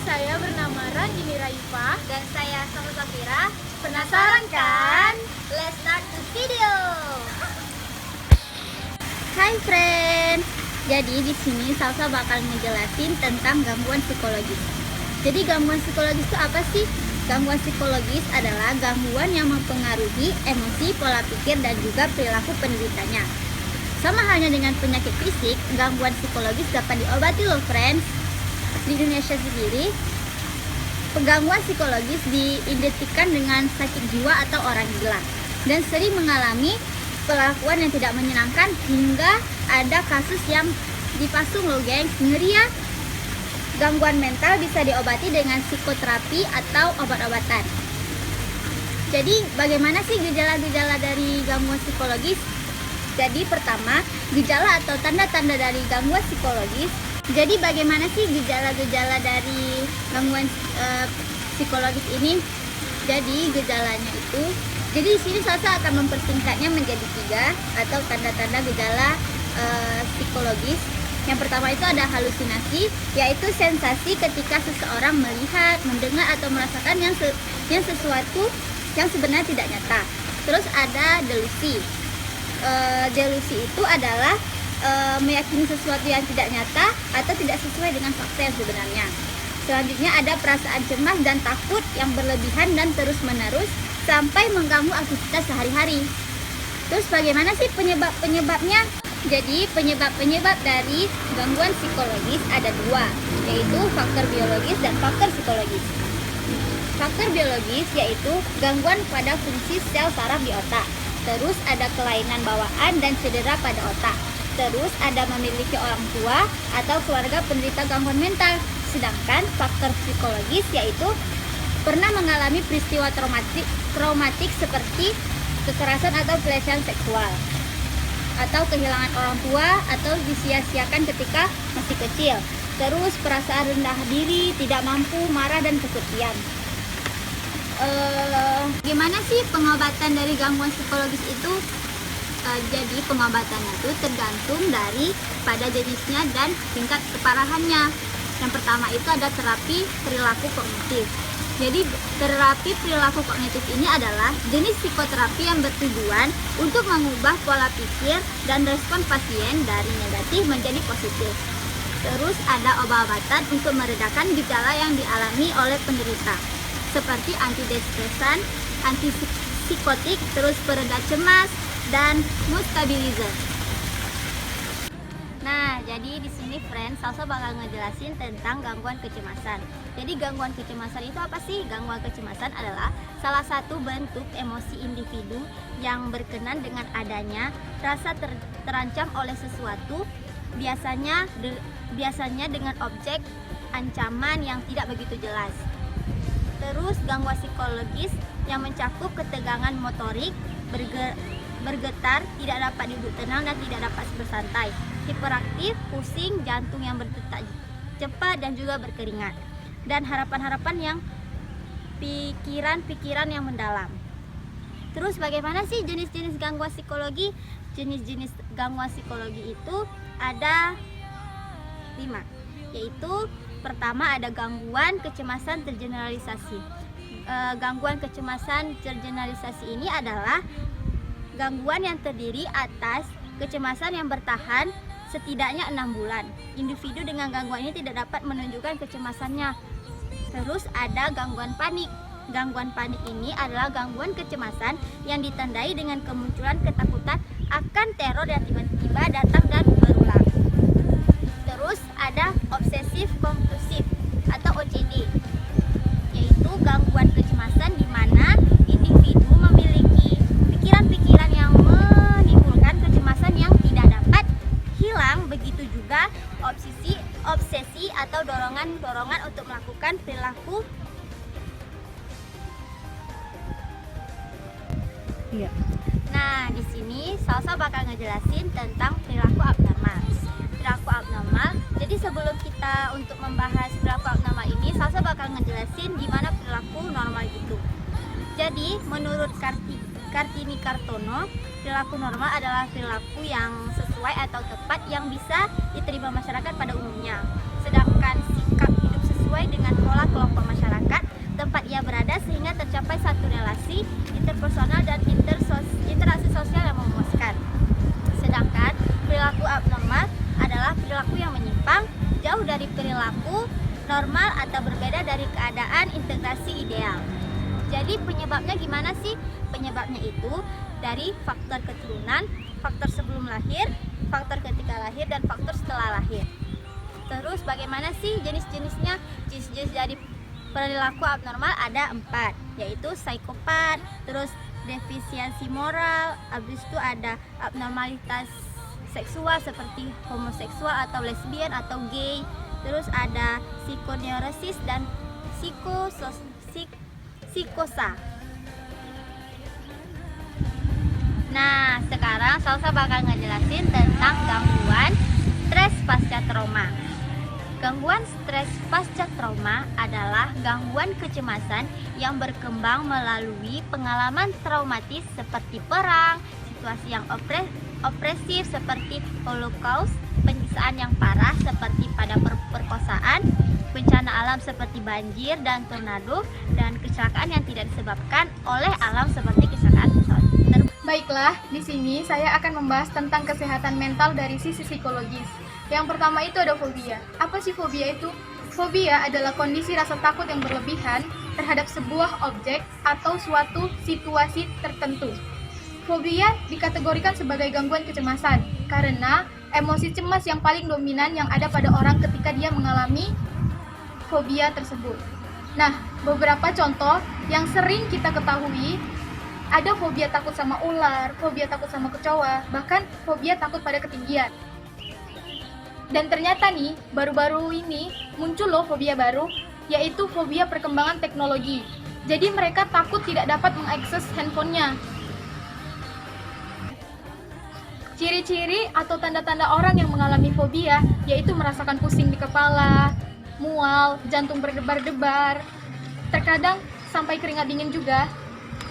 saya bernama Ranjini Raifa. Dan saya Sama Safira. Penasaran kan? Let's start the video. Hai friends. Jadi di sini Salsa bakal ngejelasin tentang gangguan psikologis. Jadi gangguan psikologis itu apa sih? Gangguan psikologis adalah gangguan yang mempengaruhi emosi, pola pikir, dan juga perilaku penderitanya. Sama halnya dengan penyakit fisik, gangguan psikologis dapat diobati loh friends. Di Indonesia sendiri, gangguan psikologis diidentikan dengan sakit jiwa atau orang gila dan sering mengalami perlakuan yang tidak menyenangkan hingga ada kasus yang dipasung loh gengs, ngeri ya. Gangguan mental bisa diobati dengan psikoterapi atau obat-obatan. Jadi bagaimana sih gejala-gejala dari gangguan psikologis? Jadi pertama, gejala atau tanda-tanda dari gangguan psikologis. Jadi bagaimana sih gejala-gejala dari gangguan psikologis ini? Jadi gejalanya itu, jadi di sini Salsa akan mempersingkatnya menjadi 3 atau tanda-tanda gejala psikologis. Yang pertama itu ada halusinasi, yaitu sensasi ketika seseorang melihat, mendengar atau merasakan yang sesuatu yang sebenarnya tidak nyata. Terus ada delusi. Delusi itu adalah meyakini sesuatu yang tidak nyata atau tidak sesuai dengan fakta yang sebenarnya. Selanjutnya ada perasaan cemas dan takut yang berlebihan dan terus-menerus sampai mengganggu aktivitas sehari-hari. Terus bagaimana sih penyebabnya? Jadi penyebab dari gangguan psikologis ada 2, yaitu faktor biologis dan faktor psikologis. Faktor biologis yaitu gangguan pada fungsi sel saraf di otak. Terus ada kelainan bawaan dan cedera pada otak. Terus ada memiliki orang tua atau keluarga penderita gangguan mental. Sedangkan faktor psikologis yaitu pernah mengalami peristiwa traumatik seperti kekerasan atau pelecehan seksual, atau kehilangan orang tua atau disia-siakan ketika masih kecil. Terus perasaan rendah diri, tidak mampu, marah, dan kesepian. Gimana sih pengobatan dari gangguan psikologis itu? Jadi pengobatannya itu tergantung dari pada jenisnya dan tingkat keparahannya. Yang pertama itu ada terapi perilaku kognitif. Jadi terapi perilaku kognitif ini adalah jenis psikoterapi yang bertujuan untuk mengubah pola pikir dan respon pasien dari negatif menjadi positif. Terus ada obat-obatan untuk meredakan gejala yang dialami oleh penderita, seperti antidepresan, antipsikotik, terus pereda cemas, dan mood stabilizer. Nah, jadi di sini friends, Salsa bakal ngejelasin tentang gangguan kecemasan. Jadi gangguan kecemasan itu apa sih? Gangguan kecemasan adalah salah satu bentuk emosi individu yang berkenan dengan adanya rasa terancam oleh sesuatu, biasanya dengan objek ancaman yang tidak begitu jelas. Terus gangguan psikologis yang mencakup ketegangan motorik, bergetar, tidak dapat duduk tenang dan tidak dapat bersantai, hiperaktif, pusing, jantung yang berdetak cepat dan juga berkeringat, dan harapan-harapan yang pikiran-pikiran yang mendalam. Terus bagaimana sih jenis-jenis gangguan psikologi? Jenis-jenis gangguan psikologi itu ada 5, yaitu pertama ada gangguan kecemasan tergeneralisasi. Gangguan kecemasan tergeneralisasi ini adalah gangguan yang terdiri atas kecemasan yang bertahan setidaknya 6 bulan. Individu dengan gangguan ini tidak dapat menunjukkan kecemasannya. Terus ada gangguan panik. Gangguan panik ini adalah gangguan kecemasan yang ditandai dengan kemunculan ketakutan akan teror yang tiba-tiba datang dan berulang. Terus ada obsesif kompulsif atau OCD, yaitu gangguan kecemasan di mana individu memiliki pikiran-pikiran yang menimbulkan kecemasan yang tidak dapat hilang. Begitu juga obsesi atau dorongan untuk melakukan perilaku. Nah, di sini Salsa bakal ngejelasin tentang perilaku abnormal. Perilaku abnormal. Jadi sebelum kita untuk membahas perilaku abnormal ini, Salsa bakal ngejelasin gimana perilaku normal itu. Jadi menurut Kartini Kartono, perilaku normal adalah perilaku yang sesuai atau tepat yang bisa diterima masyarakat pada umumnya. Sedangkan sikap hidup sesuai sesuai dengan pola kelompok masyarakat tempat ia berada sehingga tercapai satu relasi interpersonal dan interaksi sosial yang memuaskan. Sedangkan perilaku abnormal adalah perilaku yang menyimpang, jauh dari perilaku normal atau berbeda dari keadaan integrasi ideal. Jadi penyebabnya gimana sih? Penyebabnya itu dari faktor keturunan, faktor sebelum lahir, faktor ketika lahir, dan faktor setelah lahir. Terus bagaimana sih jenis-jenisnya? Jenis-jenis dari perilaku abnormal ada 4, yaitu psikopat, terus defisiensi moral, habis itu ada abnormalitas seksual seperti homoseksual atau lesbian atau gay, terus ada psikoneurosis dan psikosa. Nah, sekarang Salsa bakal ngejelasin tentang gangguan stres pasca trauma. Gangguan stres pasca trauma adalah gangguan kecemasan yang berkembang melalui pengalaman traumatis seperti perang, situasi yang opresif seperti Holocaust, penyiksaan yang parah seperti pada perkosaan, bencana alam seperti banjir dan tornado, dan kecelakaan yang tidak disebabkan oleh alam seperti kecelakaan pesawat. Baiklah, di sini saya akan membahas tentang kesehatan mental dari sisi psikologis. Yang pertama itu ada fobia. Apa sih fobia itu? Fobia adalah kondisi rasa takut yang berlebihan terhadap sebuah objek atau suatu situasi tertentu. Fobia dikategorikan sebagai gangguan kecemasan karena emosi cemas yang paling dominan yang ada pada orang ketika dia mengalami fobia tersebut. Nah, beberapa contoh yang sering kita ketahui ada fobia takut sama ular, fobia takut sama kecoa, bahkan fobia takut pada ketinggian. Dan ternyata nih, baru-baru ini muncul loh fobia baru, yaitu fobia perkembangan teknologi. Jadi mereka takut tidak dapat mengakses handphonenya. Ciri-ciri atau tanda-tanda orang yang mengalami fobia yaitu merasakan pusing di kepala, mual, jantung berdebar-debar, terkadang sampai keringat dingin juga,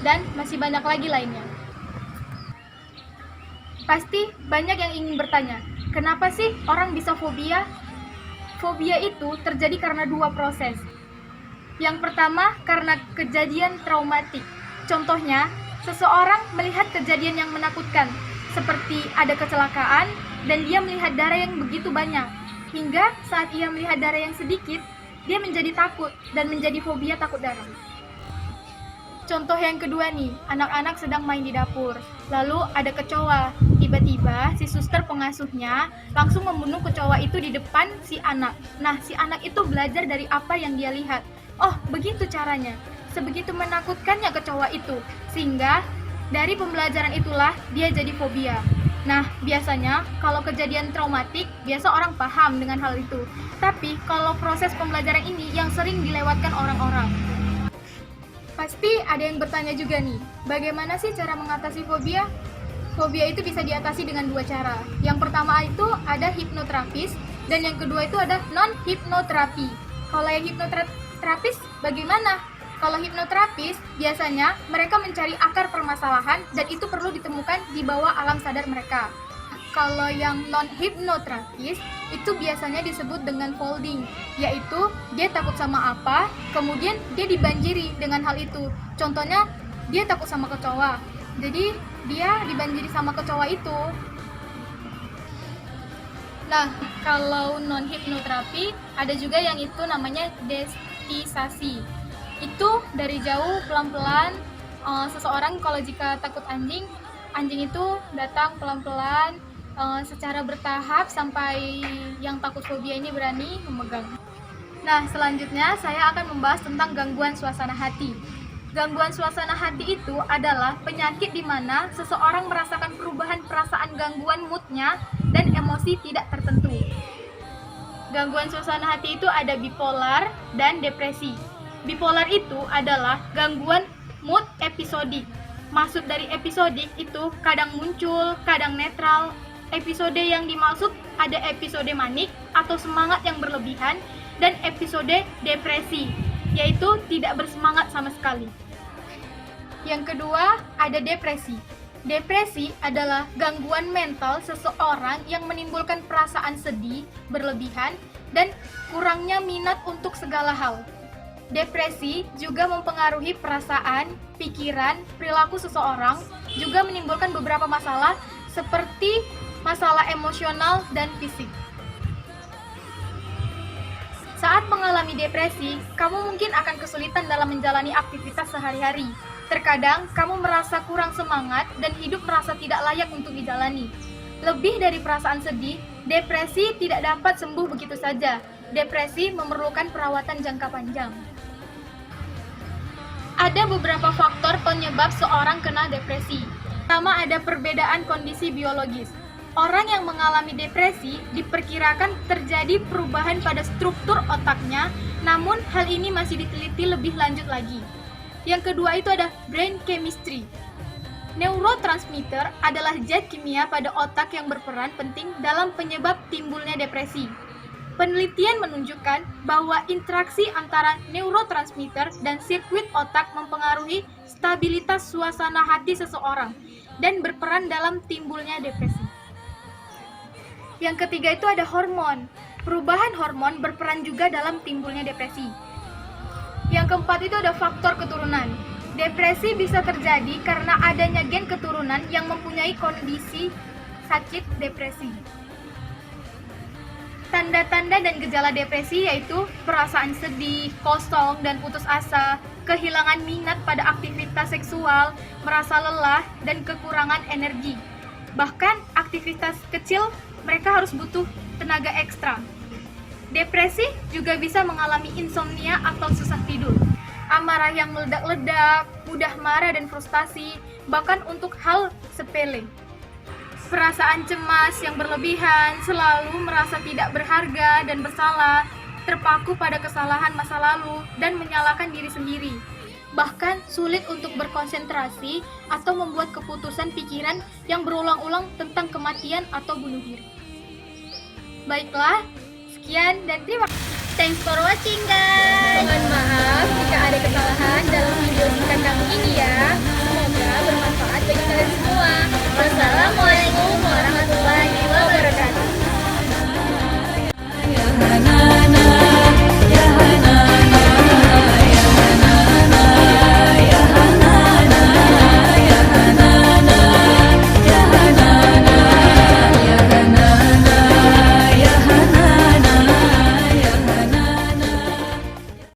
dan masih banyak lagi lainnya. Pasti banyak yang ingin bertanya, kenapa sih orang bisa fobia? Fobia itu terjadi karena 2 proses. Yang pertama, karena kejadian traumatik. Contohnya, seseorang melihat kejadian yang menakutkan, seperti ada kecelakaan dan dia melihat darah yang begitu banyak. Hingga saat ia melihat darah yang sedikit, dia menjadi takut dan menjadi fobia takut darah. Contoh yang kedua nih, anak-anak sedang main di dapur, lalu ada kecoa. Tiba-tiba si suster pengasuhnya langsung membunuh kecoa itu di depan si anak. Nah, si anak itu belajar dari apa yang dia lihat. Oh, begitu caranya. Sebegitu menakutkannya kecoa itu, sehingga dari pembelajaran itulah dia jadi fobia. Nah, biasanya kalau kejadian traumatik, biasa orang paham dengan hal itu. Tapi kalau proses pembelajaran ini yang sering dilewatkan orang-orang. Pasti ada yang bertanya juga nih, bagaimana sih cara mengatasi fobia? Fobia itu bisa diatasi dengan 2 cara. Yang pertama itu ada hipnoterapis, dan yang kedua itu ada non-hipnoterapi. Kalau yang hipnoterapis bagaimana? Kalau hipnoterapis, biasanya mereka mencari akar permasalahan dan itu perlu ditemukan di bawah alam sadar mereka. Kalau yang non-hipnoterapis, itu biasanya disebut dengan folding, yaitu dia takut sama apa, kemudian dia dibanjiri dengan hal itu. Contohnya, dia takut sama kecoa, jadi dia dibanjiri sama kecoa itu. Nah, kalau non-hipnoterapi, ada juga yang itu namanya destisasi. Itu dari jauh pelan-pelan, seseorang kalau jika takut anjing itu datang pelan-pelan secara bertahap sampai yang takut fobia ini berani memegang. Nah, selanjutnya saya akan membahas tentang gangguan suasana hati. Gangguan suasana hati itu adalah penyakit di mana seseorang merasakan perubahan perasaan gangguan moodnya dan emosi tidak tertentu. Gangguan suasana hati itu ada bipolar dan depresi. Bipolar itu adalah gangguan mood episodik. Maksud dari episodik itu kadang muncul, kadang netral. Episode yang dimaksud ada episode manik atau semangat yang berlebihan dan episode depresi, yaitu tidak bersemangat sama sekali. Yang kedua, ada depresi. Depresi adalah gangguan mental seseorang yang menimbulkan perasaan sedih berlebihan dan kurangnya minat untuk segala hal. Depresi juga mempengaruhi perasaan, pikiran, perilaku seseorang, juga menimbulkan beberapa masalah seperti masalah emosional dan fisik. Saat mengalami depresi, kamu mungkin akan kesulitan dalam menjalani aktivitas sehari-hari. Terkadang, kamu merasa kurang semangat dan hidup merasa tidak layak untuk dijalani. Lebih dari perasaan sedih, depresi tidak dapat sembuh begitu saja. Depresi memerlukan perawatan jangka panjang. Ada beberapa faktor penyebab seorang kena depresi. Pertama, ada perbedaan kondisi biologis. Orang yang mengalami depresi diperkirakan terjadi perubahan pada struktur otaknya, namun hal ini masih diteliti lebih lanjut lagi. Yang kedua itu ada brain chemistry. Neurotransmitter adalah zat kimia pada otak yang berperan penting dalam penyebab timbulnya depresi. Penelitian menunjukkan bahwa interaksi antara neurotransmitter dan sirkuit otak mempengaruhi stabilitas suasana hati seseorang dan berperan dalam timbulnya depresi. Yang ketiga itu ada hormon. Perubahan hormon berperan juga dalam timbulnya depresi. Yang keempat itu ada faktor keturunan. Depresi bisa terjadi karena adanya gen keturunan yang mempunyai kondisi sakit depresi. Tanda-tanda dan gejala depresi yaitu perasaan sedih, kosong dan putus asa, kehilangan minat pada aktivitas seksual, merasa lelah, dan kekurangan energi. Bahkan aktivitas kecil mereka harus butuh tenaga ekstra. Depresi juga bisa mengalami insomnia atau susah tidur, amarah yang meledak-ledak, mudah marah dan frustasi, bahkan untuk hal sepele. Perasaan cemas yang berlebihan, selalu merasa tidak berharga dan bersalah, terpaku pada kesalahan masa lalu, dan menyalahkan diri sendiri. Bahkan sulit untuk berkonsentrasi atau membuat keputusan pikiran yang berulang-ulang tentang kematian atau bunuh diri. Baiklah, sekian dan terima kasih. Thanks for watching guys. Mohon maaf jika ada kesalahan dalam video singkat kami ini ya.